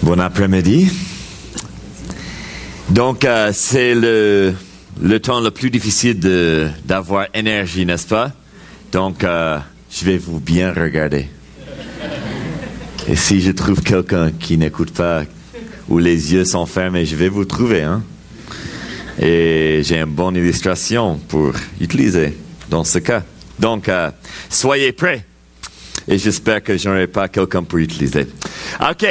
Bon après-midi. Donc, c'est le temps le plus difficile d'avoir énergie, n'est-ce pas? Donc, je vais vous bien regarder. Et si je trouve quelqu'un qui n'écoute pas, ou les yeux sont fermés, je vais vous trouver, hein? Et j'ai une bonne illustration pour utiliser dans ce cas. Donc, soyez prêts. Et j'espère que je n'aurai pas quelqu'un pour utiliser. OK.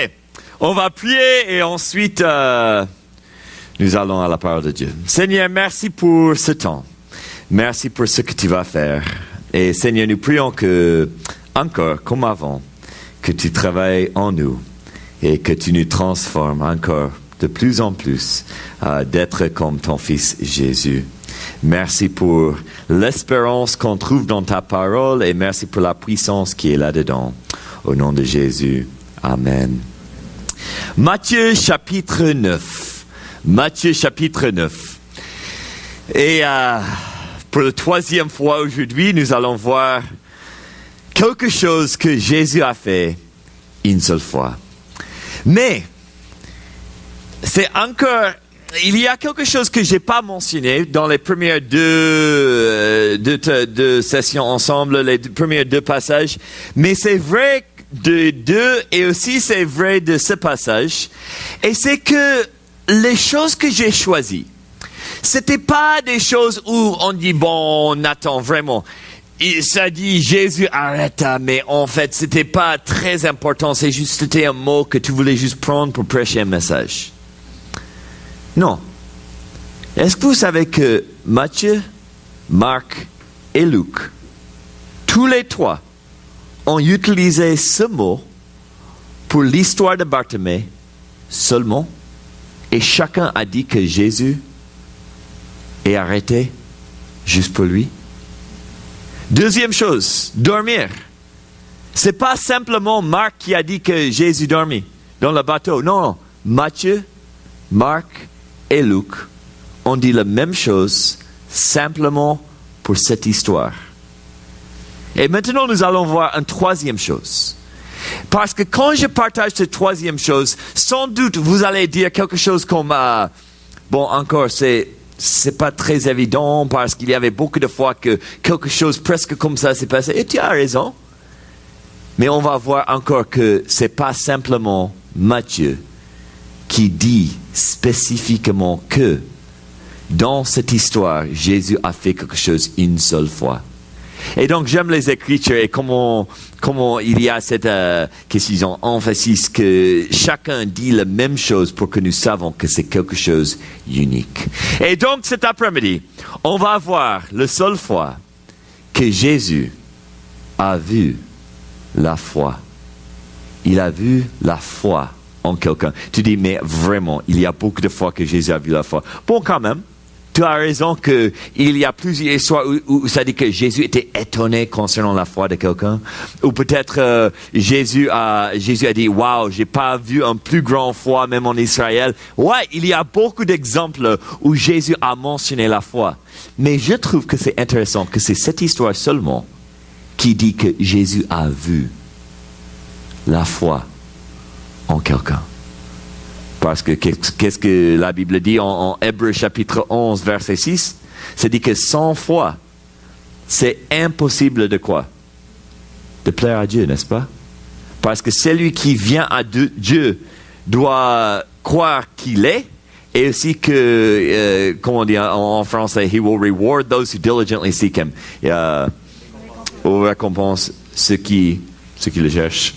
On va prier et ensuite, nous allons à la parole de Dieu. Seigneur, merci pour ce temps. Merci pour ce que tu vas faire. Et Seigneur, nous prions que, encore comme avant, que tu travailles en nous et que tu nous transformes encore de plus en plus d'être comme ton Fils Jésus. Merci pour l'espérance qu'on trouve dans ta parole et merci pour la puissance qui est là-dedans. Au nom de Jésus. Amen. Matthieu chapitre 9. Matthieu chapitre 9. Et pour la troisième fois aujourd'hui, nous allons voir quelque chose que Jésus a fait une seule fois. Mais, c'est encore... Il y a quelque chose que je n'ai pas mentionné dans les premières deux sessions ensemble, les premiers deux passages. Mais c'est vrai de deux et aussi c'est vrai de ce passage. Et c'est que les choses que j'ai choisies, c'était pas des choses où on dit, bon, Nathan, vraiment, ça dit Jésus arrête, mais en fait, c'était pas très important. C'était un mot que tu voulais juste prendre pour prêcher un message. Non. Est-ce que vous savez que Matthieu, Marc et Luc, tous les trois, ont utilisé ce mot pour l'histoire de Bartimée seulement, et chacun a dit que Jésus est arrêté juste pour lui? Deuxième chose, dormir. C'est pas simplement Marc qui a dit que Jésus dormit dans le bateau. Non, Matthieu, Marc et Luc ont dit la même chose simplement pour cette histoire. Et maintenant, nous allons voir une troisième chose. Parce que quand je partage cette troisième chose, sans doute, vous allez dire quelque chose comme, bon, encore, c'est pas très évident parce qu'il y avait beaucoup de fois que quelque chose presque comme ça s'est passé. Et tu as raison. Mais on va voir encore que c'est pas simplement Matthieu qui dit spécifiquement que dans cette histoire, Jésus a fait quelque chose une seule fois. Et donc, j'aime les Écritures et comment il y a cette question, emphasis que chacun dit la même chose pour que nous savions que c'est quelque chose d'unique. Et donc, cet après-midi, on va voir la seule fois que Jésus a vu la foi. Il a vu la foi en quelqu'un. Tu dis, mais vraiment, il y a beaucoup de fois que Jésus a vu la foi. Bon, quand même, tu as raison qu'il y a plusieurs histoires où ça dit que Jésus était étonné concernant la foi de quelqu'un. Ou peut-être Jésus a dit, waouh, j'ai pas vu un plus grand foi même en Israël. Ouais, il y a beaucoup d'exemples où Jésus a mentionné la foi. Mais je trouve que c'est intéressant que c'est cette histoire seulement qui dit que Jésus a vu la foi en quelqu'un. Parce que qu'est-ce que la Bible dit en Hébreux chapitre 11, verset 6? C'est dit que sans foi, c'est impossible de quoi? De plaire à Dieu, n'est-ce pas? Parce que celui qui vient à Dieu doit croire qu'il est, et aussi que, comment on dit en français, He will reward those who diligently seek Him. On récompense ceux qui le cherchent.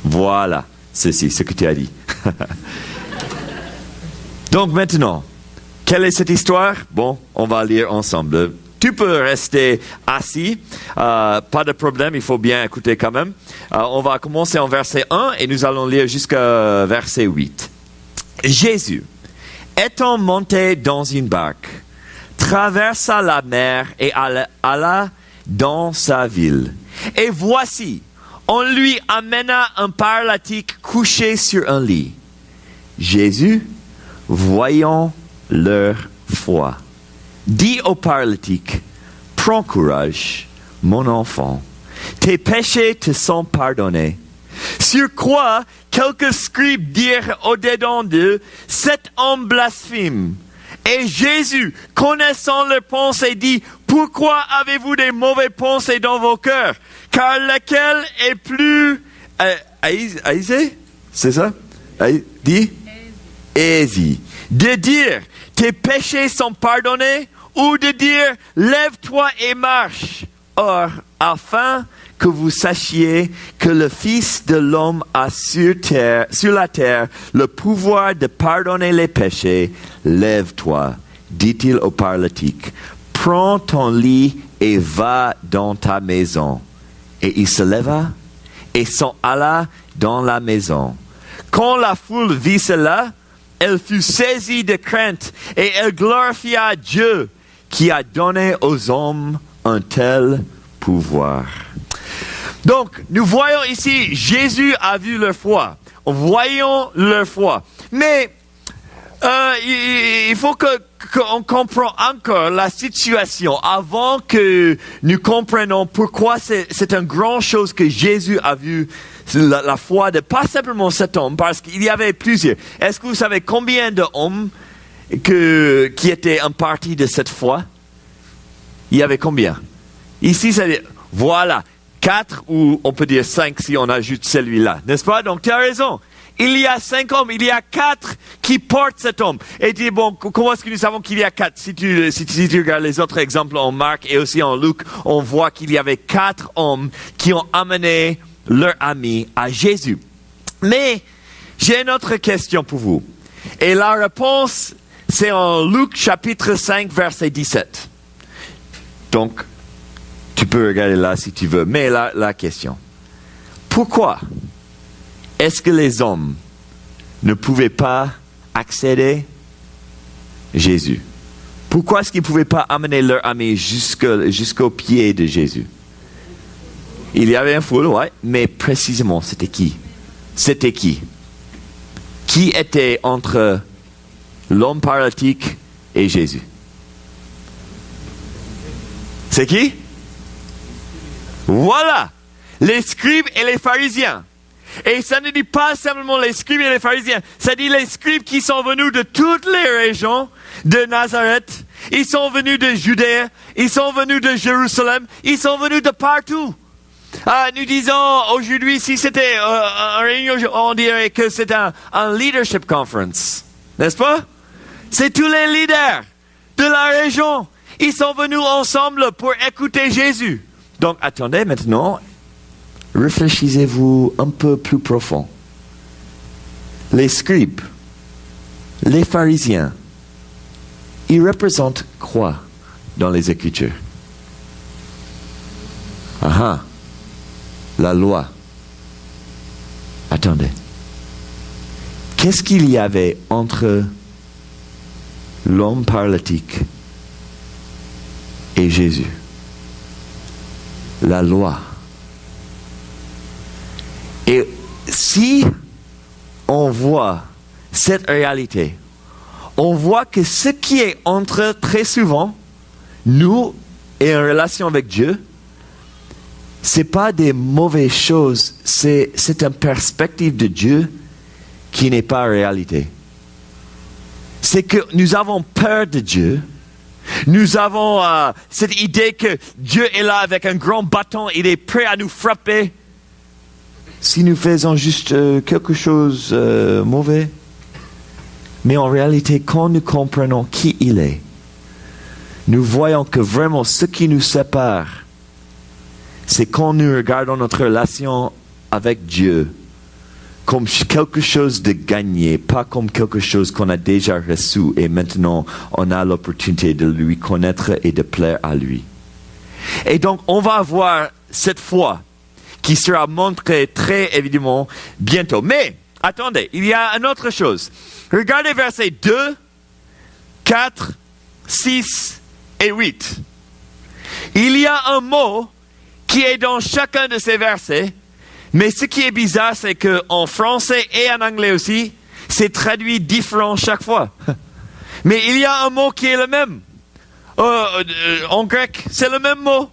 Voilà, ceci, ce que tu as dit. Donc maintenant, quelle est cette histoire? Bon, on va lire ensemble. Tu peux rester assis, pas de problème, il faut bien écouter quand même. On va commencer en verset 1 et nous allons lire jusqu'à verset 8. Jésus, étant monté dans une barque, traversa la mer et alla dans sa ville. Et voici, on lui amena un paralytique couché sur un lit. Jésus, voyant leur foi, dit au paralytique, « Prends courage, mon enfant, tes péchés te sont pardonnés. » Sur quoi quelques scribes dirent au-dedans d'eux, cet homme blasphème. Et Jésus, connaissant leurs pensées, dit, pourquoi avez-vous des mauvaises pensées dans vos cœurs? Car lequel est plus aisé? C'est ça? Dit? Aisé. De dire, tes péchés sont pardonnés, ou de dire, lève-toi et marche. Or, afin que vous sachiez que le Fils de l'homme a sur la terre le pouvoir de pardonner les péchés, lève-toi, dit-il au paralytique, prends ton lit et va dans ta maison. Et il se leva et s'en alla dans la maison. Quand la foule vit cela, elle fut saisie de crainte et elle glorifia Dieu qui a donné aux hommes un tel pouvoir. Donc, nous voyons ici, Jésus a vu leur foi. Voyons leur foi. Mais il faut qu'on comprenne encore la situation avant que nous comprenions pourquoi c'est une grande chose que Jésus a vu la foi de pas simplement cet homme, parce qu'il y avait plusieurs. Est-ce que vous savez combien d'hommes qui étaient en partie de cette foi? Il y avait combien? Ici, voilà, 4 ou on peut dire 5 si on ajoute celui-là, n'est-ce pas? Donc tu as raison. Il y a 5 hommes, il y a 4 qui portent cet homme. Et tu dis, bon, comment est-ce que nous savons qu'il y a 4? Si tu regardes les autres exemples en Marc et aussi en Luc, on voit qu'il y avait 4 hommes qui ont amené leur ami à Jésus. Mais j'ai une autre question pour vous. Et la réponse, c'est en Luc chapitre 5, verset 17. Donc, tu peux regarder là si tu veux. Mais la question, pourquoi est-ce que les hommes ne pouvaient pas accéder à Jésus? Pourquoi est-ce qu'ils ne pouvaient pas amener leur ami jusqu'au pied de Jésus? Il y avait une foule, ouais, mais précisément, c'était qui? C'était qui? Qui était entre l'homme paralytique et Jésus? C'est qui? Voilà, les scribes et les pharisiens. Et ça ne dit pas simplement les scribes et les pharisiens, ça dit les scribes qui sont venus de toutes les régions de Nazareth, ils sont venus de Judée, ils sont venus de Jérusalem, ils sont venus de partout. Nous disons aujourd'hui, si c'était une réunion, on dirait que c'est un leadership conference, n'est-ce pas? C'est tous les leaders de la région. Ils sont venus ensemble pour écouter Jésus. Donc attendez maintenant, réfléchissez-vous un peu plus profond. Les scribes, les pharisiens, ils représentent quoi dans les Écritures? La loi. Attendez. Qu'est-ce qu'il y avait entre l'homme paralytique et Jésus? La loi. Et si on voit cette réalité, on voit que ce qui est entre très souvent, nous et en relation avec Dieu, c'est pas des mauvaises choses, c'est une perspective de Dieu qui n'est pas réalité. C'est que nous avons peur de Dieu. Nous avons cette idée que Dieu est là avec un grand bâton, il est prêt à nous frapper si nous faisons juste quelque chose de mauvais. Mais en réalité, quand nous comprenons qui il est, nous voyons que vraiment ce qui nous sépare, c'est quand nous regardons notre relation avec Dieu comme quelque chose de gagné, pas comme quelque chose qu'on a déjà reçu et maintenant on a l'opportunité de lui connaître et de plaire à lui. Et donc on va voir cette foi qui sera montrée très évidemment bientôt. Mais attendez, il y a une autre chose. Regardez versets 2, 4, 6 et 8. Il y a un mot qui est dans chacun de ces versets, mais ce qui est bizarre, c'est qu'en français et en anglais aussi, c'est traduit différent chaque fois. Mais il y a un mot qui est le même. En grec, c'est le même mot.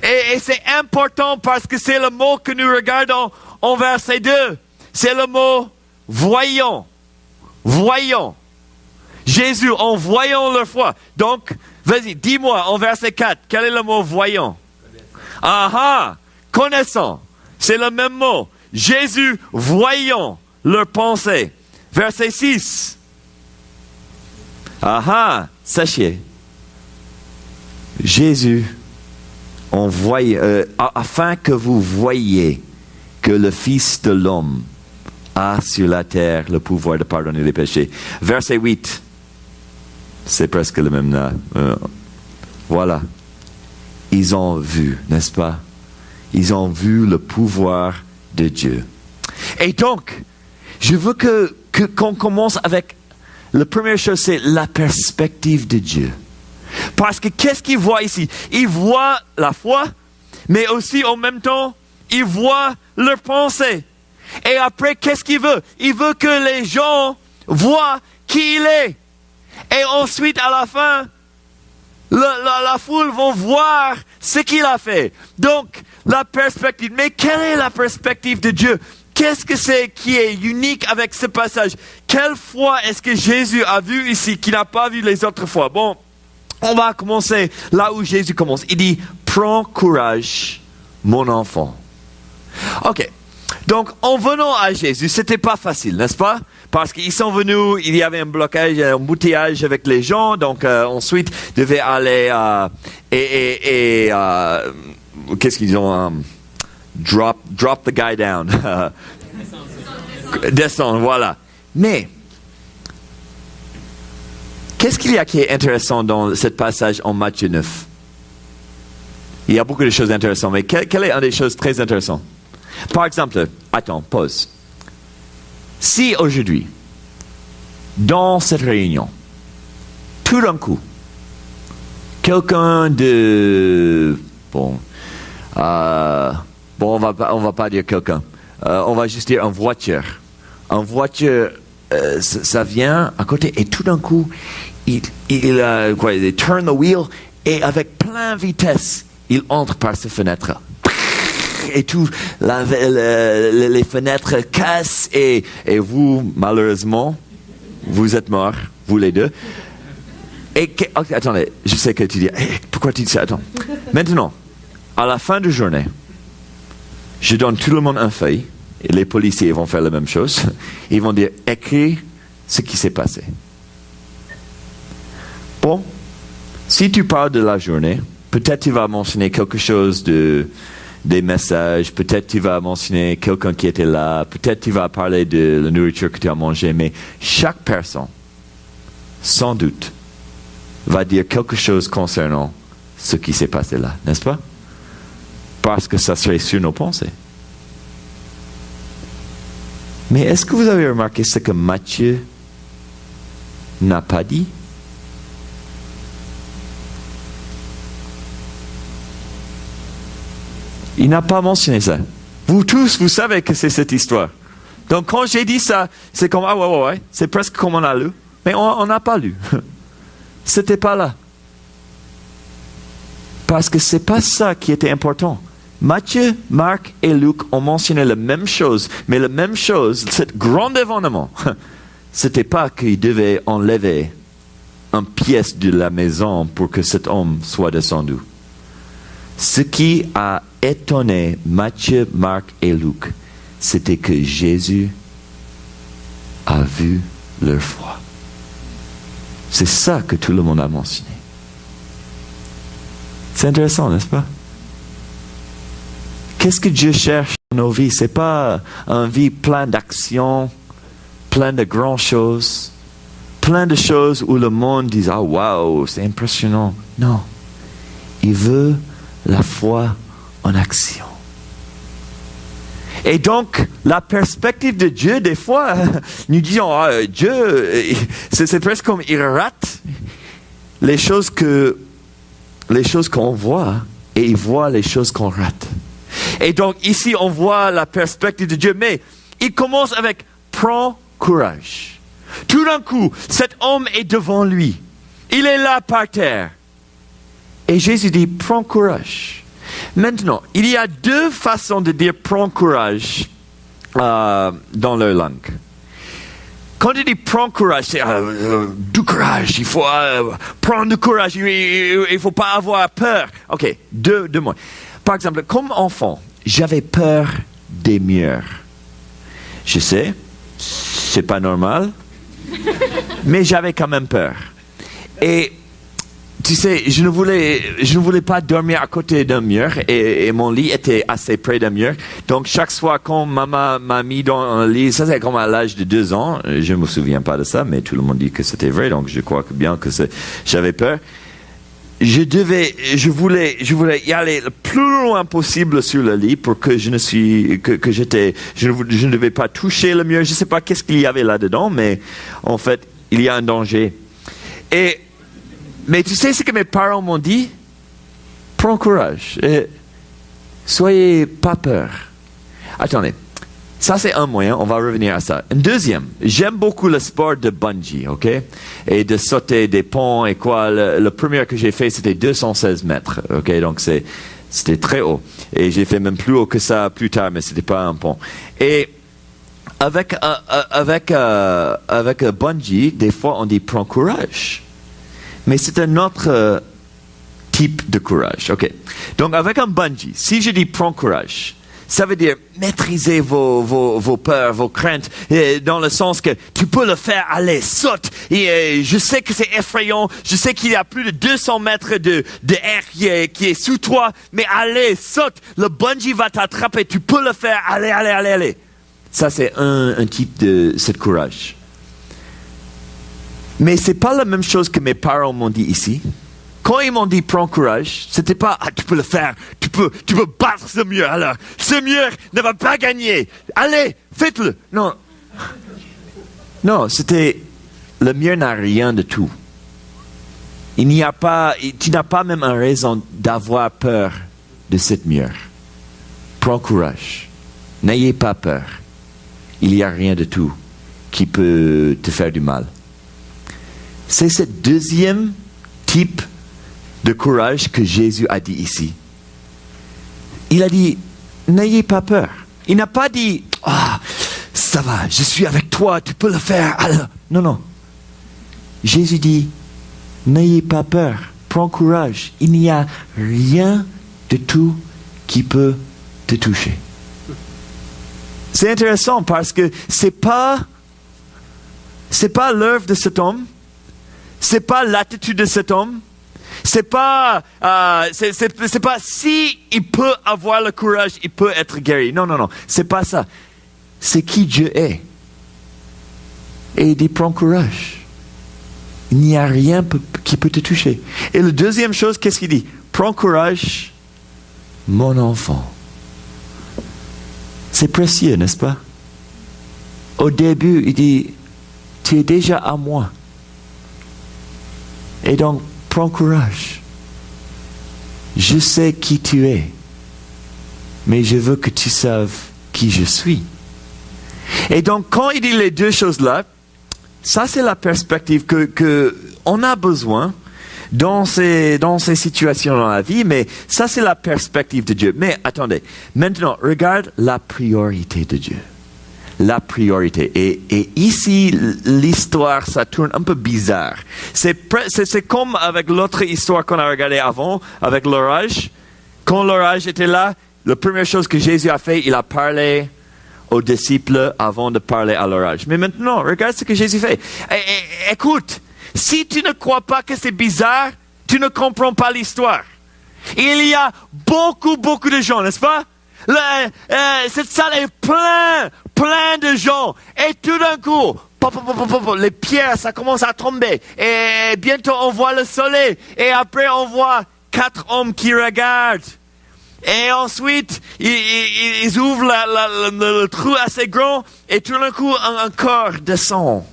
Et c'est important parce que c'est le mot que nous regardons en verset 2. c'est le mot voyant. Voyant. Jésus, en voyant leur foi. Donc, vas-y, dis-moi, en verset 4, quel est le mot voyant? Connaissant. C'est le même mot. Jésus, voyant leur pensée. Verset 6. Sachez. Jésus, afin que vous voyiez que le Fils de l'homme a sur la terre le pouvoir de pardonner les péchés. Verset 8. C'est presque le même là. Voilà. Ils ont vu, n'est-ce pas? Ils ont vu le pouvoir de Dieu. Et donc, je veux qu'on commence avec la première chose, c'est la perspective de Dieu. Parce que qu'est-ce qu'il voit ici? Il voit la foi, mais aussi en même temps, il voit leur pensée. Et après, qu'est-ce qu'il veut? Il veut que les gens voient qui il est. Et ensuite, à la fin, la foule va voir ce qu'il a fait. Donc, la perspective. Mais quelle est la perspective de Dieu? Qu'est-ce que c'est qui est unique avec ce passage? Quelle foi est-ce que Jésus a vu ici qu'il n'a pas vu les autres fois? Bon, on va commencer là où Jésus commence. Il dit, prends courage, mon enfant. Ok. Donc, en venant à Jésus, c'était pas facile, n'est-ce pas? Parce qu'ils sont venus, il y avait un blocage, un embouteillage avec les gens. Donc, ensuite, ils devaient aller qu'est-ce qu'ils ont? Drop the guy down. Descendre, voilà. Mais, qu'est-ce qu'il y a qui est intéressant dans ce passage en Matthieu 9? Il y a beaucoup de choses intéressantes, mais quelle est une des choses très intéressantes? Par exemple, attends, pause. Si aujourd'hui, dans cette réunion, tout d'un coup, quelqu'un de... on va pas dire quelqu'un. On va juste dire une voiture. Une voiture, ça vient à côté et tout d'un coup, il turn the wheel et avec plein vitesse, il entre par cette fenêtre. Et tout, les fenêtres cassent et vous, malheureusement, vous êtes morts, vous les deux. Attendez, je sais que tu dis, pourquoi tu dis ça? Attends. Maintenant, à la fin de la journée, je donne tout le monde un feuille et les policiers vont faire la même chose. Ils vont dire, écris ce qui s'est passé. Bon, si tu parles de la journée, peut-être tu vas mentionner quelque chose des messages, peut-être tu vas mentionner quelqu'un qui était là, peut-être tu vas parler de la nourriture que tu as mangée, mais chaque personne, sans doute, va dire quelque chose concernant ce qui s'est passé là, n'est-ce pas? Parce que ça serait sur nos pensées. Mais est-ce que vous avez remarqué ce que Matthieu n'a pas dit? Il n'a pas mentionné ça. Vous tous, vous savez que c'est cette histoire. Donc quand j'ai dit ça, c'est comme, ouais, c'est presque comme on a lu. Mais on n'a pas lu. C'était pas là. Parce que c'est pas ça qui était important. Matthieu, Marc et Luc ont mentionné la même chose. Mais la même chose, cet grand événement, c'était pas qu'il devait enlever une pièce de la maison pour que cet homme soit descendu. Ce qui a étonné Matthieu, Marc et Luc, c'était que Jésus a vu leur foi. C'est ça que tout le monde a mentionné. C'est intéressant, n'est-ce pas? Qu'est-ce que Dieu cherche dans nos vies? Ce n'est pas une vie pleine d'actions, pleine de grandes choses, plein de choses où le monde dit « Ah, wow, c'est impressionnant ». Non. Il veut la foi en action. Et donc, la perspective de Dieu, des fois, nous disons, Dieu, c'est presque comme il rate les choses qu'on voit et il voit les choses qu'on rate. Et donc, ici, on voit la perspective de Dieu, mais il commence avec « prends courage ». Tout d'un coup, cet homme est devant lui. Il est là par terre. Et Jésus dit « prends courage ». Maintenant, il y a deux façons de dire « prends courage » dans leur langue. Quand il dit prends courage, c'est du courage, il faut prendre du courage, il ne faut pas avoir peur. Ok, deux mots. Par exemple, comme enfant, j'avais peur des murs. Je sais, c'est pas normal, mais j'avais quand même peur. Et tu sais, je ne voulais pas dormir à côté d'un mur et mon lit était assez près d'un mur. Donc chaque soir quand maman m'a mis dans un lit, ça c'est comme à l'âge de 2 ans, je ne me souviens pas de ça, mais tout le monde dit que c'était vrai, donc je crois bien que j'avais peur. Je voulais y aller le plus loin possible sur le lit pour que je ne devais pas toucher le mur. Je ne sais pas qu'est-ce qu'il y avait là-dedans, mais en fait, il y a un danger. Mais tu sais ce que mes parents m'ont dit? Prends courage. Soyez pas peur. Attendez. Ça, c'est un moyen. On va revenir à ça. Un deuxième. J'aime beaucoup le sport de bungee, ok? Et de sauter des ponts et quoi. Le premier que j'ai fait, c'était 216 mètres, ok? Donc, c'était très haut. Et j'ai fait même plus haut que ça plus tard, mais c'était pas un pont. Et avec bungee, des fois, on dit prends courage. Mais c'est un autre type de courage. Ok. Donc, avec un bungee, si je dis prends courage, ça veut dire maîtriser vos peurs, vos craintes, dans le sens que tu peux le faire, allez, saute. Et je sais que c'est effrayant, je sais qu'il y a plus de 200 mètres de air qui est sous toi, mais allez, saute. Le bungee va t'attraper, tu peux le faire, allez. Ça, c'est un type de ce courage. Mais c'est pas la même chose que mes parents m'ont dit ici. Quand ils m'ont dit prends courage, c'était pas tu peux le faire, tu peux battre ce mur. Alors, ce mur ne va pas gagner. Allez, faites-le. Non, c'était le mur n'a rien de tout. Tu n'as pas même une raison d'avoir peur de cette mur. Prends courage. N'ayez pas peur. Il n'y a rien de tout qui peut te faire du mal. C'est ce deuxième type de courage que Jésus a dit ici. Il a dit, n'ayez pas peur. Il n'a pas dit, ça va, je suis avec toi, tu peux le faire. Alors. Non. Jésus dit, n'ayez pas peur, prends courage. Il n'y a rien de tout qui peut te toucher. C'est intéressant parce que c'est pas l'œuvre de cet homme. C'est pas l'attitude de cet homme. C'est pas si il peut avoir le courage, il peut être guéri. Non. C'est pas ça. C'est qui Dieu est. Et il dit prends courage. Il n'y a rien qui peut te toucher. Et la deuxième chose, qu'est-ce qu'il dit? Prends courage, mon enfant. C'est précieux, n'est-ce pas? Au début, il dit tu es déjà à moi. Et donc, prends courage. Je sais qui tu es, mais je veux que tu saches qui je suis. Et donc, quand il dit les deux choses-là, ça c'est la perspective que on a besoin dans ces situations dans la vie, mais ça c'est la perspective de Dieu. Mais attendez, maintenant, regarde la priorité de Dieu. La priorité. Et ici, l'histoire, ça tourne un peu bizarre. C'est comme avec l'autre histoire qu'on a regardée avant, avec l'orage. Quand l'orage était là, la première chose que Jésus a fait, il a parlé aux disciples avant de parler à l'orage. Mais maintenant, regarde ce que Jésus fait. Écoute, si tu ne crois pas que c'est bizarre, tu ne comprends pas l'histoire. Il y a beaucoup de gens, n'est-ce pas? Cette salle est plein de gens. Et tout d'un coup, les pierres, ça commence à tomber. Et bientôt, on voit le soleil. Et après, on voit 4 hommes qui regardent. Et ensuite, ils ouvrent le trou assez grand. Et tout d'un coup, un corps descend.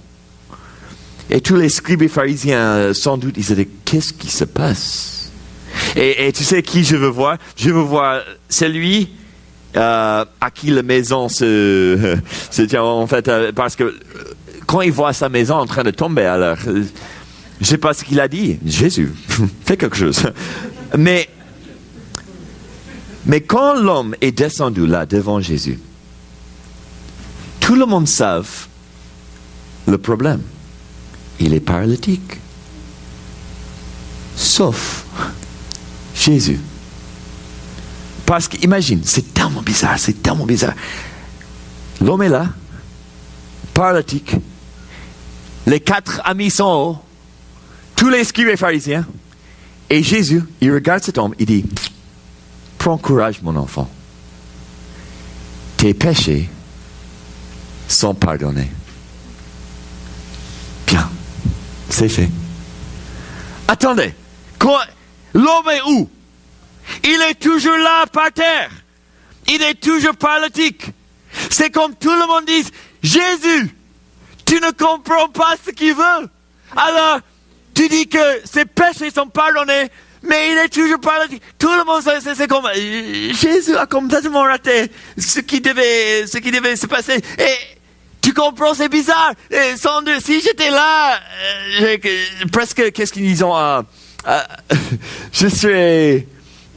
Et tous les scribes et pharisiens, sans doute, ils disaient, qu'est-ce qui se passe? Et tu sais qui je veux voir? Je veux voir celui à qui la maison se tient, en fait, parce que quand il voit sa maison en train de tomber, alors, je ne sais pas ce qu'il a dit. Jésus, fais quelque chose. Mais quand l'homme est descendu là devant Jésus, tout le monde savent le problème. Il est paralytique. Sauf Jésus. Parce qu'imagine, c'est tellement bizarre. L'homme est là, paralytique. Les 4 amis sont en haut, tous les scribes et pharisiens. Et Jésus, il regarde cet homme, il dit, prends courage mon enfant. Tes péchés sont pardonnés. Bien, c'est fait. Attendez, l'homme est où? Il est toujours là par terre. Il est toujours paralytique. C'est comme tout le monde dit, Jésus, tu ne comprends pas ce qu'il veut. Alors, tu dis que ses péchés sont pardonnés, mais il est toujours paralytique. Tout le monde, c'est comme, Jésus a complètement raté ce qui devait se passer. Et tu comprends, c'est bizarre. Et si j'étais là, presque, qu'est-ce qu'ils disent? Je serais...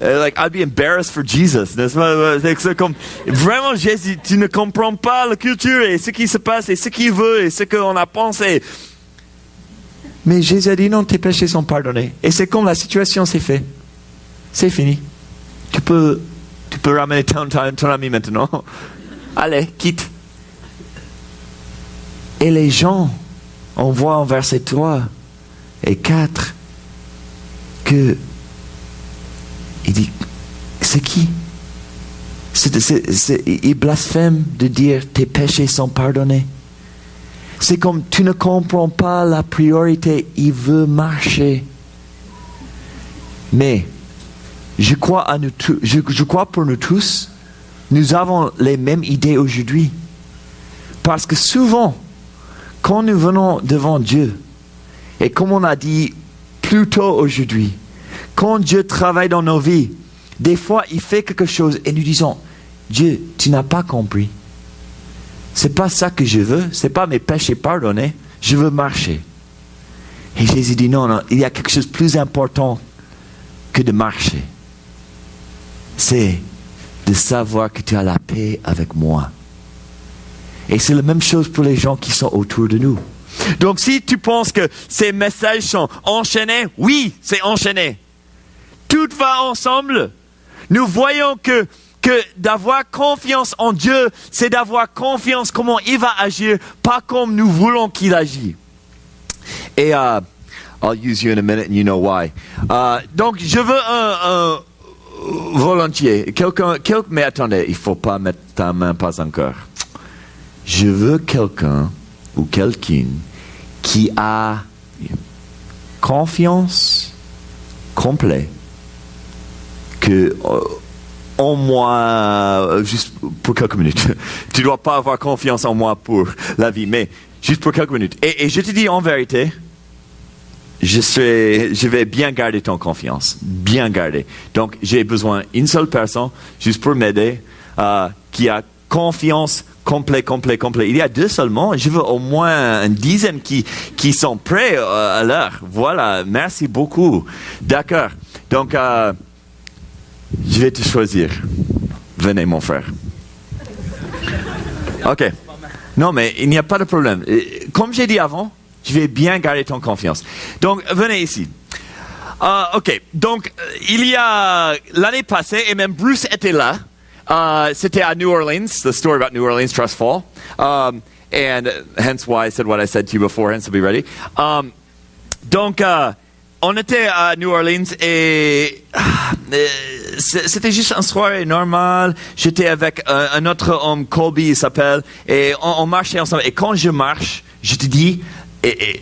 I'd be embarrassed for Jesus, n'est-ce pas? C'est comme, vraiment, Jésus, tu ne comprends pas la culture et ce qui se passe et ce qu'il veut et ce qu'on a pensé. Mais Jésus a dit non, tes péchés sont pardonnés. Et c'est comme la situation s'est faite. C'est fini. Tu peux ramener ton ami maintenant. Allez, quitte. Et les gens, on voit en verset 3 et 4 que il dit, c'est qui? Il blasphème de dire tes péchés sont pardonnés. C'est comme tu ne comprends pas la priorité, il veut marcher. Mais je crois pour nous tous, nous avons les mêmes idées aujourd'hui. Parce que souvent, quand nous venons devant Dieu, et comme on a dit plus tôt aujourd'hui, quand Dieu travaille dans nos vies, des fois il fait quelque chose et nous disons, Dieu, tu n'as pas compris. C'est pas ça que je veux, c'est pas mes péchés pardonnés, je veux marcher. Et Jésus dit non, il y a quelque chose de plus important que de marcher. C'est de savoir que tu as la paix avec moi. Et c'est la même chose pour les gens qui sont autour de nous. Donc si tu penses que ces messages sont enchaînés, oui, c'est enchaîné. Tout va ensemble. Nous voyons que d'avoir confiance en Dieu, c'est d'avoir confiance comment il va agir, pas comme nous voulons qu'il agisse. Et I'll use you in a minute and you know why. Donc je veux un volontiers. Mais attendez, il faut pas mettre ta main, pas encore. Je veux quelqu'un ou quelqu'une qui a confiance complète que en moi, juste pour quelques minutes. Tu ne dois pas avoir confiance en moi pour la vie, mais juste pour quelques minutes. Et je te dis en vérité, je vais bien garder ton confiance, bien garder. Donc j'ai besoin d'une seule personne, juste pour m'aider, qui a confiance complet. Il y a 2 seulement. Je veux au moins une dizaine qui sont prêts à l'heure. Voilà, merci beaucoup. D'accord. Donc, je vais te choisir. Venez, mon frère. OK. Non, mais il n'y a pas de problème. Comme j'ai dit avant, je vais bien garder ton confiance. Donc, venez ici. OK. Donc, il y a l'année passée, et même Bruce était là. C'était à New Orleans, the story about New Orleans Trust Fall. And hence why I said what I said to you beforehand, so be ready. Donc, on était à New Orleans et c'était juste une soirée normale. J'étais avec un autre homme, Colby, il s'appelle, et on marchait ensemble. Et quand je marche, je te dis, et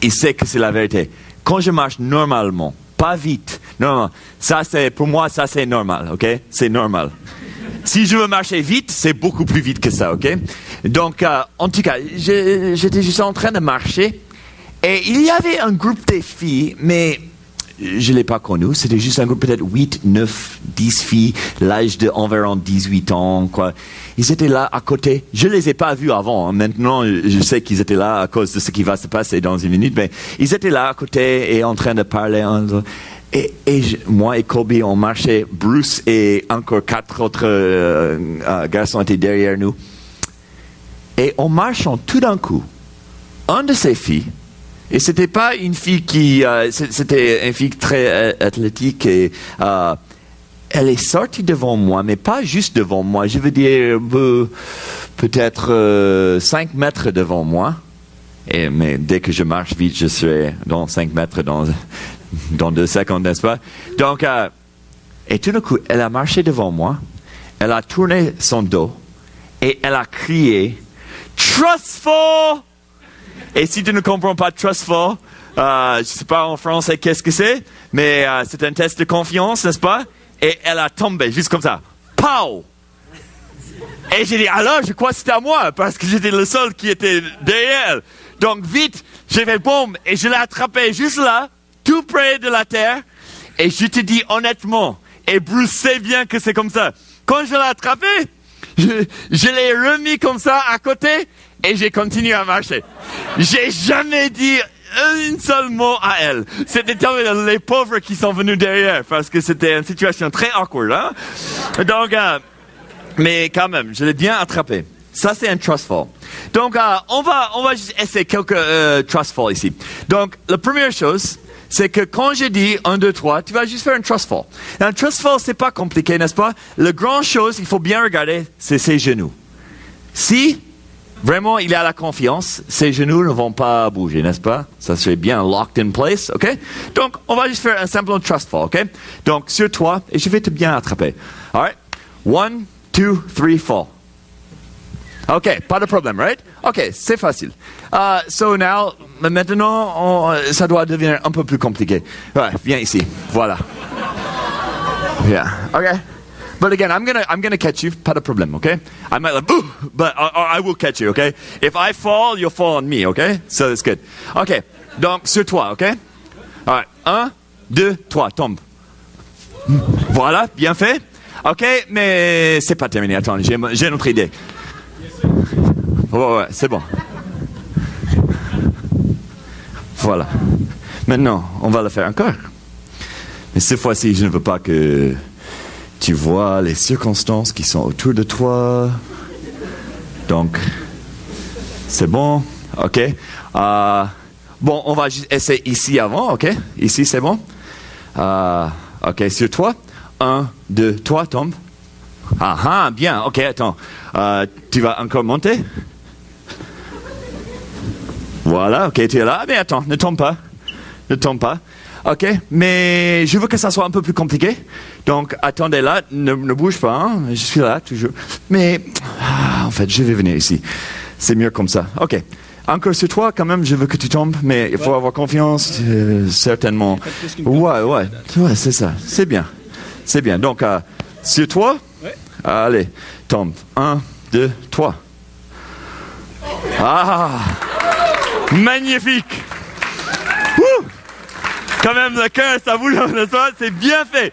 il sait que c'est la vérité. Quand je marche normalement, pas vite, normalement, pour moi, ça c'est normal, ok? C'est normal. Si je veux marcher vite, c'est beaucoup plus vite que ça, ok? Donc, en tout cas, j'étais juste en train de marcher. Et il y avait un groupe de filles, mais je ne l'ai pas connu. C'était juste un groupe peut-être 8, 9, 10 filles, l'âge de environ 18 ans, quoi. Ils étaient là à côté. Je ne les ai pas vus avant. Hein. Maintenant, je sais qu'ils étaient là à cause de ce qui va se passer dans une minute. Mais ils étaient là à côté et en train de parler. Moi et Colby, on marchait. Bruce et encore 4 autres garçons étaient derrière nous. Et en marchant tout d'un coup, un de ses filles, et c'était pas une fille c'était une fille très athlétique et elle est sortie devant moi, mais pas juste devant moi, je veux dire peut-être 5 mètres devant moi. Mais dès que je marche vite, je serai dans 5 mètres dans 2 secondes, n'est-ce pas? Donc, et tout d'un coup, elle a marché devant moi, elle a tourné son dos et elle a crié « Trustful !» Et si tu ne comprends pas Trustful, je ne sais pas en français qu'est-ce que c'est, mais c'est un test de confiance, n'est-ce pas? Et elle a tombé, juste comme ça. Pow! Et j'ai dit, alors, je crois que c'était à moi, parce que j'étais le seul qui était derrière elle. Donc, vite, j'ai fait boum, et je l'ai attrapé juste là, tout près de la terre. Et je te dis honnêtement, et Bruce sait bien que c'est comme ça. Quand je l'ai attrapé, je l'ai remis comme ça à côté, et j'ai continué à marcher. J'ai jamais dit un seul mot à elle. C'était les pauvres qui sont venus derrière, parce que c'était une situation très awkward, hein. Donc, mais quand même, je l'ai bien attrapé. Ça, c'est un trustful. Donc, on va juste essayer quelques trustful ici. Donc, la première chose, c'est que quand je dis 1, 2, 3, tu vas juste faire un trustful. Un trustful, c'est pas compliqué, n'est-ce pas? La grande chose, il faut bien regarder, c'est ses genoux. Si vraiment il a la confiance, ses genoux ne vont pas bouger, n'est-ce pas? Ça serait bien locked in place, ok? Donc, on va juste faire un simple trustful, ok? Donc, sur toi, et je vais te bien attraper. All right? 1, 2, 3, fall. OK, pas de problème, right? OK, c'est facile. So now, maintenant, ça doit devenir un peu plus compliqué. Ouais, viens ici. Voilà. Yeah. OK. But again, I'm gonna catch you. Pas de problème, OK? I might like, but I will catch you, OK? If I fall, you'll fall on me, OK? So it's good. OK. Donc, sur toi, OK? All right. 1, 2, 3, tombe. Voilà, bien fait. OK, mais c'est pas terminé. Attends, j'ai une autre idée. Ouais, c'est bon. Voilà. Maintenant, on va le faire encore. Mais cette fois-ci, je ne veux pas que tu vois les circonstances qui sont autour de toi. Donc, c'est bon. OK. Bon, on va juste essayer ici avant. OK. Ici, c'est bon. OK, sur toi. 1, 2, 3, tombe. Ah, bien. OK, attends. Tu vas encore monter? Voilà, OK, tu es là. Mais attends, ne tombe pas. Ne tombe pas. OK, mais je veux que ça soit un peu plus compliqué. Donc, attendez là, ne bouge pas. Hein? Je suis là, toujours. Mais, en fait, je vais venir ici. C'est mieux comme ça. OK. Encore sur toi, quand même, je veux que tu tombes, mais il faut avoir confiance, certainement. Ouais, c'est ça. C'est bien. C'est bien. Donc, sur toi, allez, tombe. 1, 2, 3. Ah! Magnifique! Ouh! Quand même, le cœur, ça vous le soit, c'est bien fait.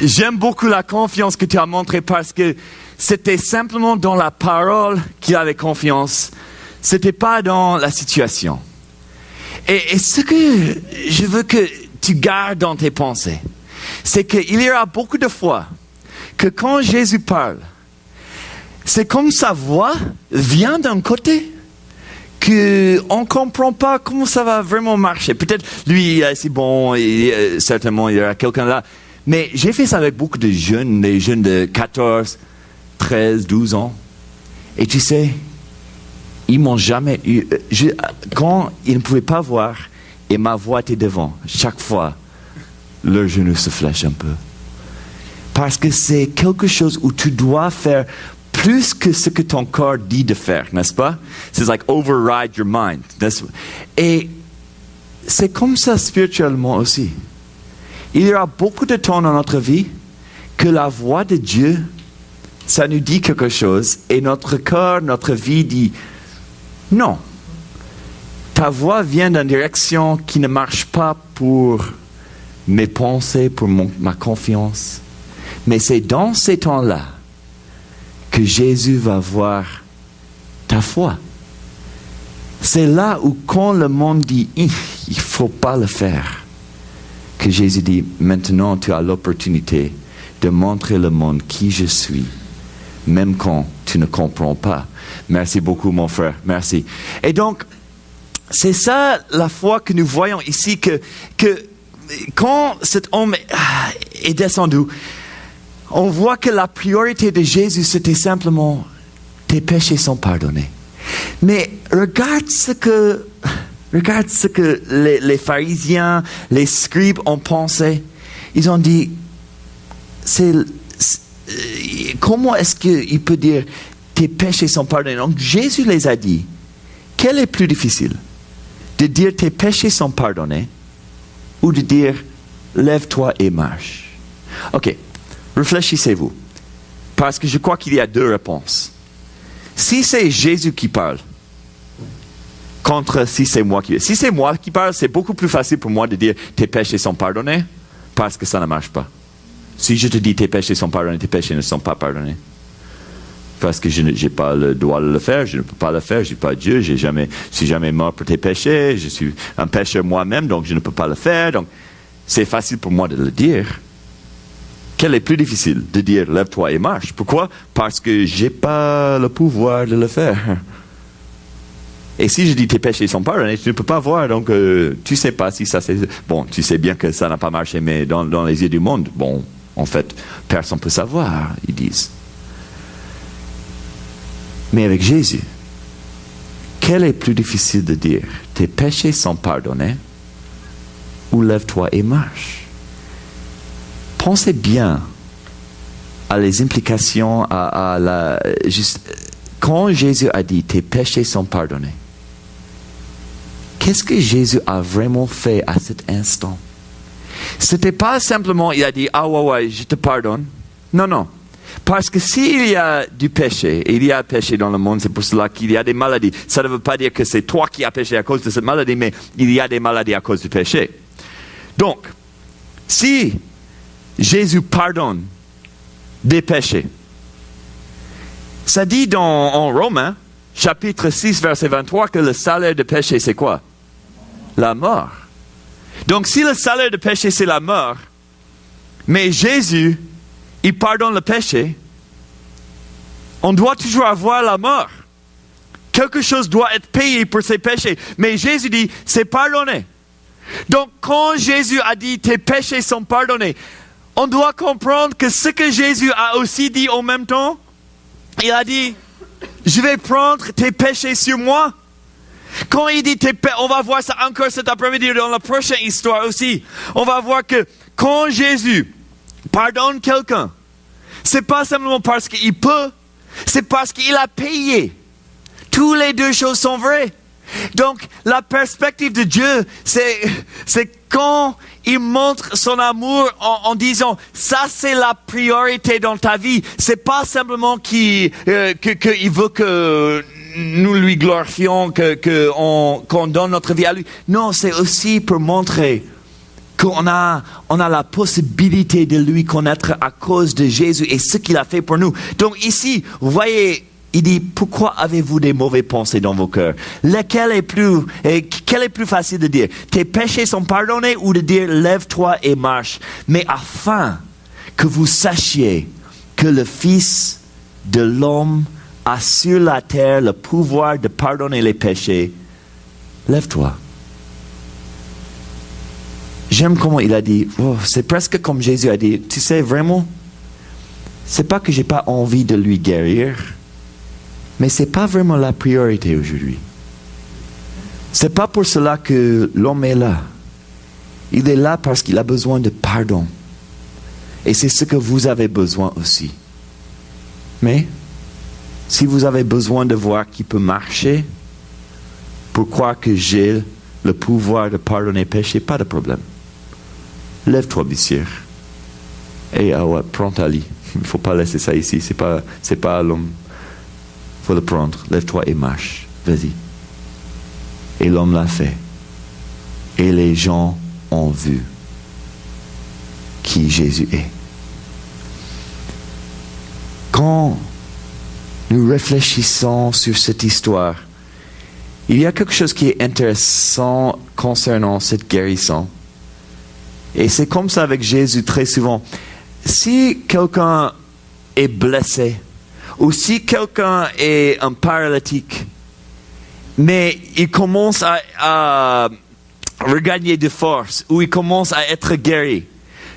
J'aime beaucoup la confiance que tu as montrée parce que c'était simplement dans la parole qu'il avait confiance. C'était pas dans la situation. Et ce que je veux que tu gardes dans tes pensées, c'est qu'il y aura beaucoup de fois que quand Jésus parle, c'est comme sa voix vient d'un côté qu'on ne comprend pas comment ça va vraiment marcher. Peut-être, lui, c'est bon, et, certainement, il y aura quelqu'un là. Mais j'ai fait ça avec beaucoup de jeunes, des jeunes de 14, 13, 12 ans. Et tu sais, ils m'ont jamais eu... quand ils ne pouvaient pas voir, et ma voix était devant, chaque fois, leur genou se flèche un peu. Parce que c'est quelque chose où tu dois faire plus que ce que ton corps dit de faire, n'est-ce pas? C'est like override your mind. Et c'est comme ça spirituellement aussi. Il y aura beaucoup de temps dans notre vie que la voix de Dieu, ça nous dit quelque chose et notre corps, notre vie dit non. Ta voix vient d'une direction qui ne marche pas pour mes pensées, pour ma confiance. Mais c'est dans ces temps-là que Jésus va voir ta foi. C'est là où quand le monde dit il ne faut pas le faire, que Jésus dit maintenant tu as l'opportunité de montrer le monde qui je suis, même quand tu ne comprends pas. Merci beaucoup, mon frère. Merci. Et donc, c'est ça la foi que nous voyons ici, que quand cet homme est descendu, on voit que la priorité de Jésus, c'était simplement tes péchés sont pardonnés. Mais regarde ce que les pharisiens, les scribes ont pensé. Ils ont dit, comment est-ce qu'il peut dire tes péchés sont pardonnés? Donc Jésus les a dit, quel est plus difficile? De dire tes péchés sont pardonnés ou de dire lève-toi et marche? Ok, réfléchissez-vous. Parce que je crois qu'il y a deux réponses. Si c'est Jésus qui parle, contre si c'est moi qui parle. Si c'est moi qui parle, c'est beaucoup plus facile pour moi de dire tes péchés sont pardonnés, parce que ça ne marche pas. Si je te dis tes péchés sont pardonnés, tes péchés ne sont pas pardonnés. Parce que je n'ai pas le droit de le faire, je ne peux pas le faire, je ne suis pas Dieu, je suis jamais mort pour tes péchés, je suis un pécheur moi-même, donc je ne peux pas le faire. Donc c'est facile pour moi de le dire. Quel est plus difficile? De dire lève-toi et marche. Pourquoi? Parce que je n'ai pas le pouvoir de le faire. Et si je dis tes péchés sont pardonnés, tu ne peux pas voir, donc tu ne sais pas si ça c'est... Bon, tu sais bien que ça n'a pas marché, mais dans les yeux du monde, bon, en fait, personne ne peut savoir, ils disent. Mais avec Jésus, quel est plus difficile de dire tes péchés sont pardonnés ou lève-toi et marche? Pensez bien à les implications, quand Jésus a dit tes péchés sont pardonnés, qu'est-ce que Jésus a vraiment fait à cet instant? C'était pas simplement, il a dit, ah ouais, je te pardonne. Non. Parce que s'il y a du péché, il y a péché dans le monde, c'est pour cela qu'il y a des maladies. Ça ne veut pas dire que c'est toi qui as péché à cause de cette maladie, mais il y a des maladies à cause du péché. Donc, si Jésus pardonne des péchés, ça dit en Romains, chapitre 6, verset 23, que le salaire de péché, c'est quoi? La mort. Donc, si le salaire de péché, c'est la mort, mais Jésus, il pardonne le péché, on doit toujours avoir la mort. Quelque chose doit être payé pour ses péchés. Mais Jésus dit, c'est pardonné. Donc, quand Jésus a dit, tes péchés sont pardonnés, on doit comprendre que ce que Jésus a aussi dit en même temps, il a dit, je vais prendre tes péchés sur moi. Quand il dit on va voir ça encore cet après-midi dans la prochaine histoire aussi. On va voir que quand Jésus pardonne quelqu'un, c'est pas simplement parce qu'il peut, c'est parce qu'il a payé. Toutes les deux choses sont vraies. Donc, la perspective de Dieu, c'est quand il montre son amour en disant, ça c'est la priorité dans ta vie. C'est pas simplement qu'il veut que nous lui glorifions, qu'on donne notre vie à lui. Non, c'est aussi pour montrer qu'on a la possibilité de lui connaître à cause de Jésus et ce qu'il a fait pour nous. Donc ici, vous voyez, il dit, pourquoi avez-vous des mauvaises pensées dans vos cœurs? Quel est plus facile de dire? Tes péchés sont pardonnés ou de dire, lève-toi et marche? Mais afin que vous sachiez que le Fils de l'homme a sur la terre le pouvoir de pardonner les péchés, lève-toi. J'aime comment il a dit, c'est presque comme Jésus a dit, tu sais vraiment, c'est pas que j'ai pas envie de lui guérir, mais c'est pas vraiment la priorité aujourd'hui. C'est pas pour cela que l'homme est là. Il est là parce qu'il a besoin de pardon. Et c'est ce que vous avez besoin aussi. Mais, si vous avez besoin de voir qui peut marcher, pour croire que j'ai le pouvoir de pardonner péché, pas de problème. Lève-toi, monsieur. Et prends ta lit. Il ne faut pas laisser ça ici. C'est pas l'homme. Il faut le prendre. Lève-toi et marche. Vas-y. Et l'homme l'a fait. Et les gens ont vu qui Jésus est. Quand nous réfléchissons sur cette histoire, il y a quelque chose qui est intéressant concernant cette guérison. Et c'est comme ça avec Jésus très souvent. Si quelqu'un est blessé, ou si quelqu'un est un paralytique, mais il commence à regagner de force, ou il commence à être guéri.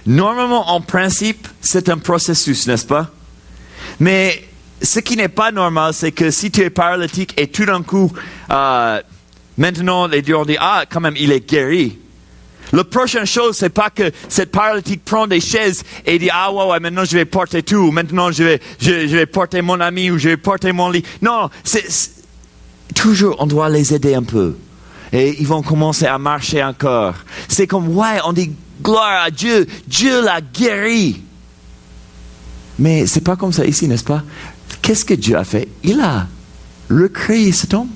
Normalement, en principe, c'est un processus, n'est-ce pas? Mais ce qui n'est pas normal, c'est que si tu es paralytique et tout d'un coup, maintenant, les dieux ont dit, quand même, il est guéri. La prochaine chose, c'est pas que cette paralytique prend des chaises et dit, ouais, maintenant je vais porter tout, maintenant je vais porter mon ami ou je vais porter mon lit. Non, toujours, on doit les aider un peu. Et ils vont commencer à marcher encore. C'est comme, on dit, gloire à Dieu, Dieu l'a guéri. Mais c'est pas comme ça ici, n'est-ce pas? Qu'est-ce que Dieu a fait? Il a recréé cet homme.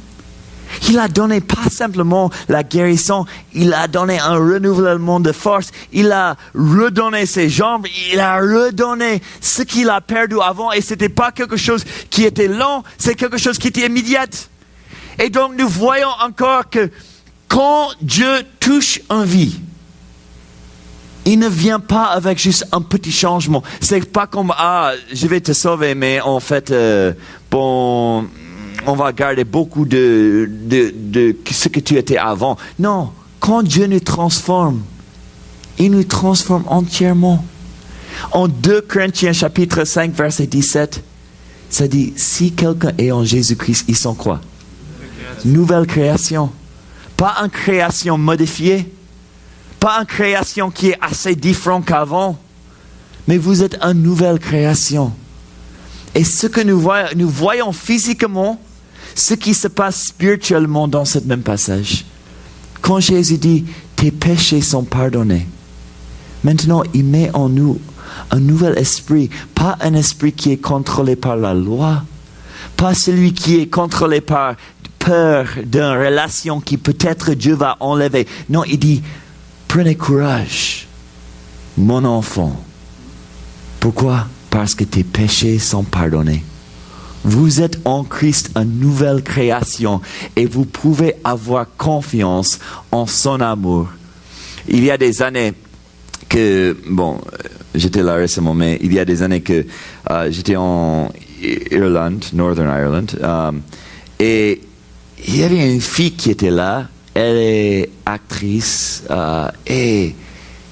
Il a donné pas simplement la guérison, il a donné un renouvellement de force, il a redonné ses jambes, il a redonné ce qu'il a perdu avant, et c'était pas quelque chose qui était lent, c'est quelque chose qui était immédiat. Et donc nous voyons encore que quand Dieu touche une vie, il ne vient pas avec juste un petit changement. C'est pas comme, je vais te sauver, mais en fait, on va garder beaucoup de ce que tu étais avant. Non, quand Dieu nous transforme, il nous transforme entièrement. En 2 Corinthiens chapitre 5, verset 17, ça dit, si quelqu'un est en Jésus-Christ, ils sont quoi? Nouvelle création. Pas une création modifiée. Pas une création qui est assez différente qu'avant. Mais vous êtes une nouvelle création. Et ce que nous voyons physiquement, ce qui se passe spirituellement dans ce même passage. Quand Jésus dit, tes péchés sont pardonnés. Maintenant, il met en nous un nouvel esprit. Pas un esprit qui est contrôlé par la loi. Pas celui qui est contrôlé par peur d'une relation qui peut-être Dieu va enlever. Non, il dit, prenez courage, mon enfant. Pourquoi? Parce que tes péchés sont pardonnés. Vous êtes en Christ une nouvelle création et vous pouvez avoir confiance en son amour. Il y a des années que, j'étais là récemment, mais il y a des années que j'étais en Irlande, Northern Ireland, et il y avait une fille qui était là, elle est actrice, et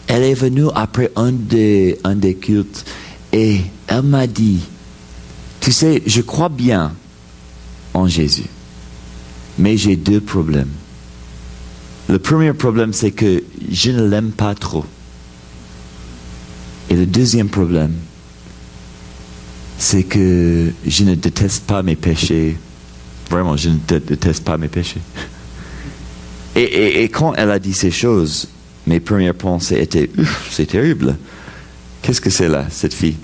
elle est venue après un des cultes, et elle m'a dit, tu sais, je crois bien en Jésus, mais j'ai 2 problèmes. Le premier problème, c'est que je ne l'aime pas trop. Et le deuxième problème, c'est que je ne déteste pas mes péchés. Vraiment, je ne déteste pas mes péchés. Et quand elle a dit ces choses, mes premières pensées étaient, c'est terrible. Qu'est-ce que c'est là, cette fille?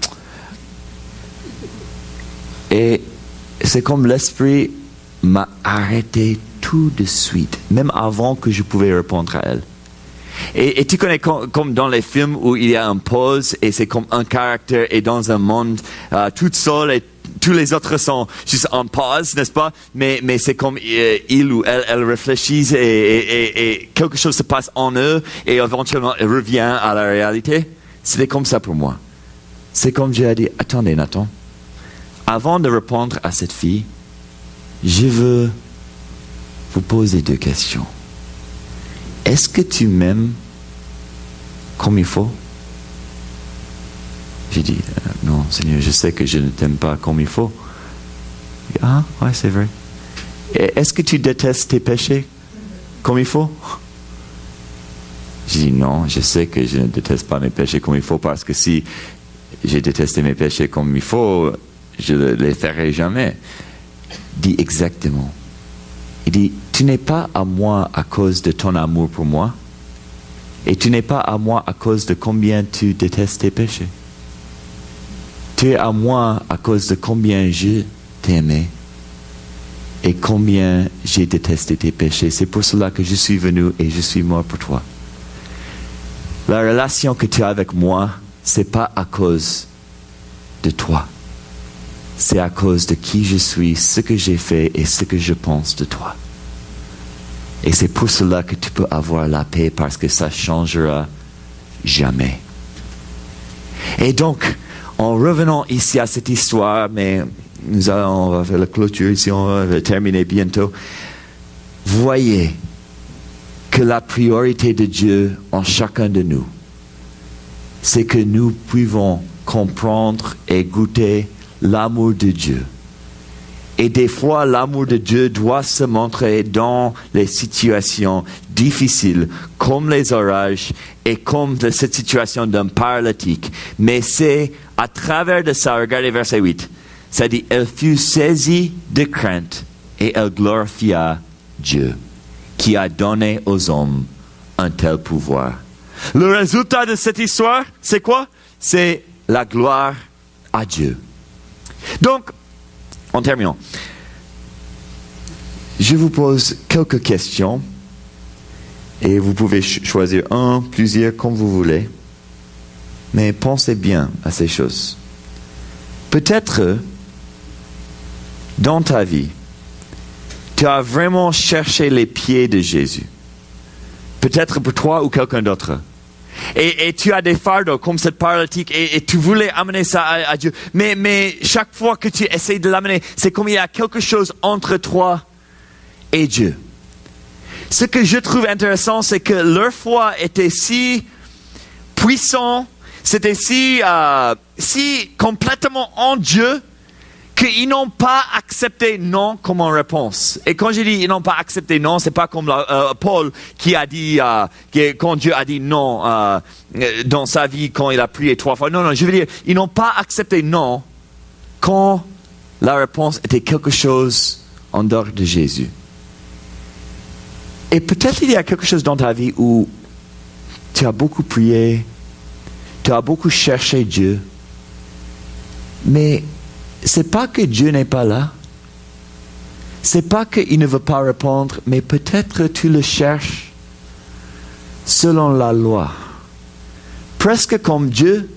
Et c'est comme l'esprit m'a arrêté tout de suite, même avant que je pouvais répondre à elle. Et tu connais comme dans les films où il y a une pause et c'est comme un caractère est dans un monde tout seul et tous les autres sont juste en pause, n'est-ce pas? Mais c'est comme il ou elle réfléchissent et quelque chose se passe en eux et éventuellement elle revient à la réalité. C'était comme ça pour moi. C'est comme Dieu a dit, attendez Nathan, avant de répondre à cette fille, je veux vous poser 2 questions. Est-ce que tu m'aimes comme il faut? J'ai dit, non Seigneur, je sais que je ne t'aime pas comme il faut. Ouais, c'est vrai. Est-ce que tu détestes tes péchés comme il faut? J'ai dit, non, je sais que je ne déteste pas mes péchés comme il faut, parce que si j'ai détesté mes péchés comme il faut, je ne les ferai jamais. Il dit exactement. Il dit, tu n'es pas à moi à cause de ton amour pour moi, et tu n'es pas à moi à cause de combien tu détestes tes péchés. Tu es à moi à cause de combien je t'aimais et combien j'ai détesté tes péchés. C'est pour cela que je suis venu et je suis mort pour toi. La relation que tu as avec moi, c'est pas à cause de toi. C'est à cause de qui je suis, ce que j'ai fait et ce que je pense de toi. Et c'est pour cela que tu peux avoir la paix, parce que ça changera jamais. Et donc, en revenant ici à cette histoire, mais on va faire la clôture ici, on va terminer bientôt. Voyez que la priorité de Dieu en chacun de nous, c'est que nous pouvons comprendre et goûter l'amour de Dieu. Et des fois, l'amour de Dieu doit se montrer dans les situations difficiles, comme les orages et comme cette situation d'un paralytique. Mais c'est à travers de ça, regardez verset 8, ça dit, elle fut saisie de crainte et elle glorifia Dieu, qui a donné aux hommes un tel pouvoir. Le résultat de cette histoire, c'est quoi? C'est la gloire à Dieu. Donc, en terminant, je vous pose quelques questions et vous pouvez choisir plusieurs, comme vous voulez. Mais pensez bien à ces choses. Peut-être, dans ta vie, tu as vraiment cherché les pieds de Jésus. Peut-être pour toi ou quelqu'un d'autre. Et tu as des fardeaux comme cette paralytique et tu voulais amener ça à Dieu. Mais chaque fois que tu essaies de l'amener, c'est comme il y a quelque chose entre toi et Dieu. Ce que je trouve intéressant, c'est que leur foi était si puissant, c'était si complètement en Dieu, qu'ils n'ont pas accepté non comme en réponse. Et quand je dis ils n'ont pas accepté non, c'est pas comme Paul qui a dit, quand Dieu a dit non dans sa vie, quand il a prié 3 fois. Non, je veux dire, ils n'ont pas accepté non quand la réponse était quelque chose en dehors de Jésus. Et peut-être il y a quelque chose dans ta vie où tu as beaucoup prié, tu as beaucoup cherché Dieu, mais c'est pas que Dieu n'est pas là. C'est pas qu'il ne veut pas répondre, mais peut-être tu le cherches selon la loi. Presque comme Dieu,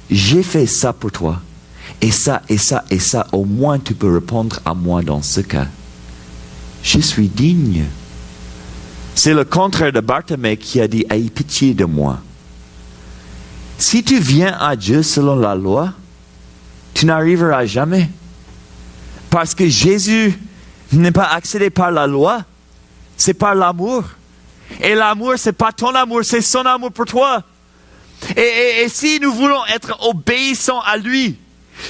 j'ai fait ça pour toi. Et ça, et ça, et ça, au moins tu peux répondre à moi dans ce cas. Je suis digne. C'est le contraire de Bartimée qui a dit, aie pitié de moi. Si tu viens à Dieu selon la loi, tu n'arriveras jamais. Parce que Jésus n'est pas accédé par la loi, c'est par l'amour. Et l'amour, c'est pas ton amour, c'est son amour pour toi. Et si nous voulons être obéissants à lui,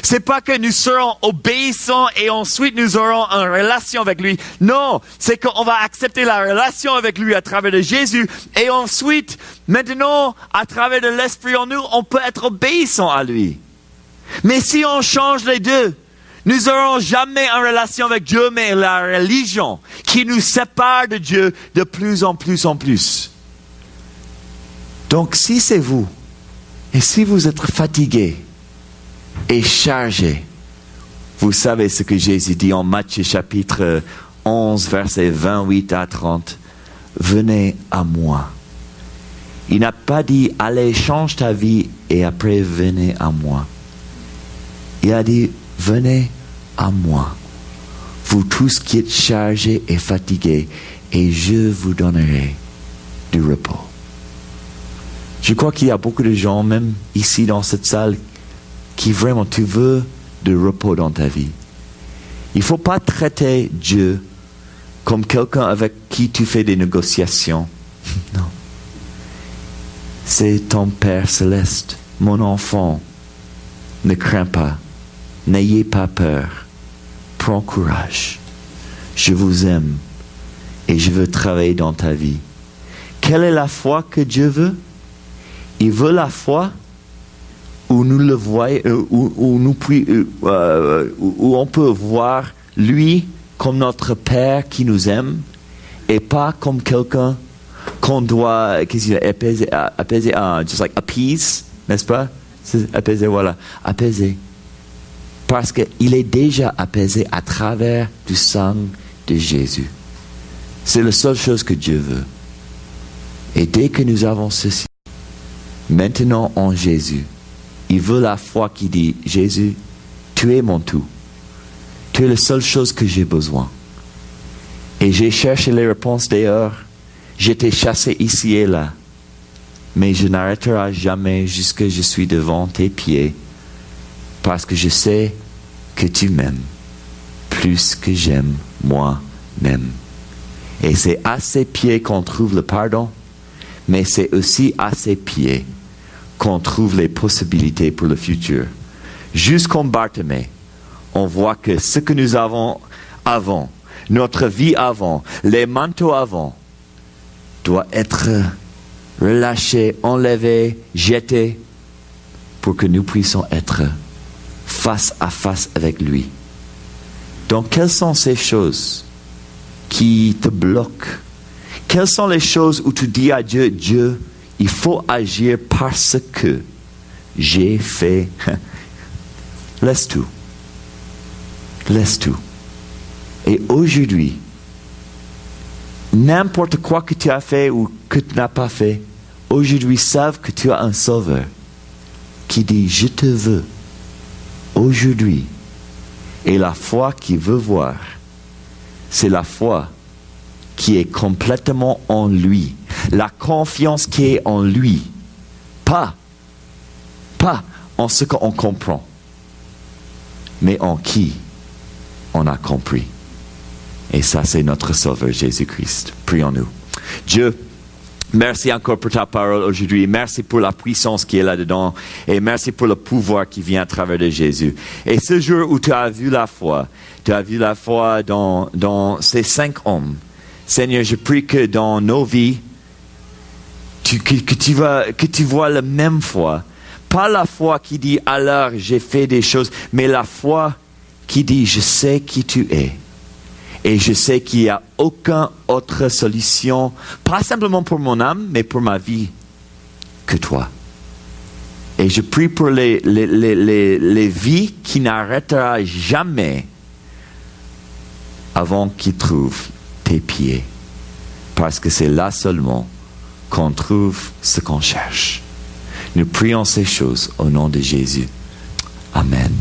c'est pas que nous serons obéissants et ensuite nous aurons une relation avec lui. Non, c'est qu'on va accepter la relation avec lui à travers de Jésus. Et ensuite, maintenant, à travers de l'Esprit en nous, on peut être obéissant à lui. Mais si on change les deux, nous n'aurons jamais une relation avec Dieu, mais la religion qui nous sépare de Dieu de plus en plus en plus. Donc si c'est vous, et si vous êtes fatigué et chargé, vous savez ce que Jésus dit en Matthieu chapitre 11, versets 28 à 30. Venez à moi. Il n'a pas dit, allez, change ta vie et après venez à moi. Il a dit, venez à moi, vous tous qui êtes chargés et fatigués, et je vous donnerai du repos. Je crois qu'il y a beaucoup de gens, même ici dans cette salle, qui vraiment, tu veux du repos dans ta vie. Il ne faut pas traiter Dieu comme quelqu'un avec qui tu fais des négociations. Non. C'est ton Père céleste, mon enfant. Ne crains pas. N'ayez pas peur. Prends courage. Je vous aime et je veux travailler dans ta vie. Quelle est la foi que Dieu veut? Il veut la foi où nous le voyons, où on peut voir lui comme notre Père qui nous aime et pas comme quelqu'un qu'on doit apaiser, just like appease, n'est-ce pas? C'est apaiser, voilà, apaiser. Parce qu'il est déjà apaisé à travers du sang de Jésus. C'est la seule chose que Dieu veut. Et dès que nous avons ceci, maintenant en Jésus, il veut la foi qui dit, Jésus, tu es mon tout. Tu es la seule chose que j'ai besoin. Et j'ai cherché les réponses dehors. J'étais chassé ici et là. Mais je n'arrêterai jamais jusqu'à ce que je suis devant tes pieds. Parce que je sais que tu m'aimes plus que j'aime moi-même. Et c'est à ses pieds qu'on trouve le pardon, mais c'est aussi à ses pieds qu'on trouve les possibilités pour le futur. Juste comme Bartimée, on voit que ce que nous avons avant, notre vie avant, les manteaux avant, doit être relâché, enlevé, jeté, pour que nous puissions être face à face avec lui. Donc, quelles sont ces choses qui te bloquent? Quelles sont les choses où tu dis à Dieu, Dieu, il faut agir parce que j'ai fait... Laisse tout. Laisse tout. Et aujourd'hui, n'importe quoi que tu as fait ou que tu n'as pas fait, aujourd'hui, savent que tu as un sauveur qui dit, je te veux aujourd'hui. Et la foi qu'il veut voir, c'est la foi qui est complètement en lui. La confiance qui est en lui. Pas en ce qu'on comprend, mais en qui on a compris. Et ça, c'est notre Sauveur Jésus-Christ. Prions-nous. Dieu, merci encore pour ta parole aujourd'hui. Merci pour la puissance qui est là-dedans. Et merci pour le pouvoir qui vient à travers de Jésus. Et ce jour où tu as vu la foi dans ces 5 hommes. Seigneur, je prie que dans nos vies, que tu vois la même foi. Pas la foi qui dit, alors j'ai fait des choses, mais la foi qui dit, je sais qui tu es. Et je sais qu'il n'y a aucune autre solution, pas simplement pour mon âme, mais pour ma vie, que toi. Et je prie pour les vies qui n'arrêteront jamais avant qu'ils trouvent tes pieds. Parce que c'est là seulement qu'on trouve ce qu'on cherche. Nous prions ces choses au nom de Jésus. Amen.